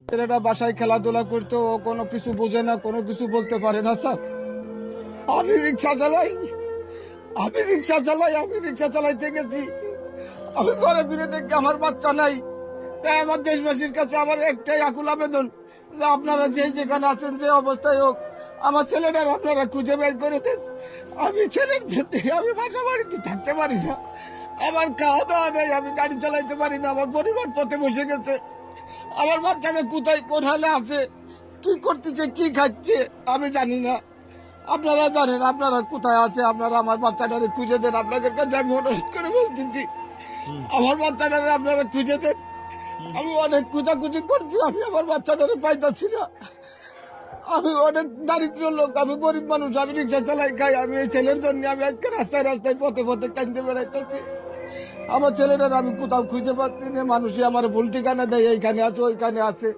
ছেলেটা বাসায় খেলাধুলা করতো, ও কোনো কিছু বোঝে না, কোনো কিছু বলতে পারে না স্যার। আমি রিক্সা চালাই, আমি রিক্সা চালাইতে গেছি। আমি ঘরে ফিরে দেখি আমার বাচ্চা নাই। তাই আমার দেশবাসীর কাছে আমার একটাই আকুল আবেদন যে আপনারা যেখানে আছেন, যে অবস্থায় হোক, আমার ছেলেটার আপনারা খুঁজে বের করে দেন। আমি ছেলের জন্য আমি বাসা বাড়িতে থাকতে পারি না, আমার খাওয়া দাওয়া নেই, আমি গাড়ি চালাইতে পারি না, আমার পরিবার পথে বসে গেছে। আমার বাচ্চাটা কোথায়, কোন হালে আছে, কি করতেছে, কি খাচ্ছে আমি জানি না। আপনারা জানেন, আপনারা কোথায় আছে, আপনারা আমার বাচ্চাটারে খুঁজে দেন। আপনাদের কাছে আমি অনুরোধ করে বলতেছি, আমার বাচ্চাটারে আপনারা খুঁজে দেন। আমি অনেক খোঁজাখুঁজি করছি, আমি আমার বাচ্চাটারে পাইতাছি না। আমি অনেক দারিদ্র লোক, আমি গরিব মানুষ, আমি রিক্সা চালাই খাই। আমি এই ছেলের জন্য আমি আজকে রাস্তায় রাস্তায় পথে পথে কাঁদতে বেড়াইতেছি। আমার ছেলেটার আমি কোথাও খুঁজে পাচ্ছি না। মানুষই আমার ভুল ঠিকানা দেয়, এইখানে আছে ওইখানে আছে।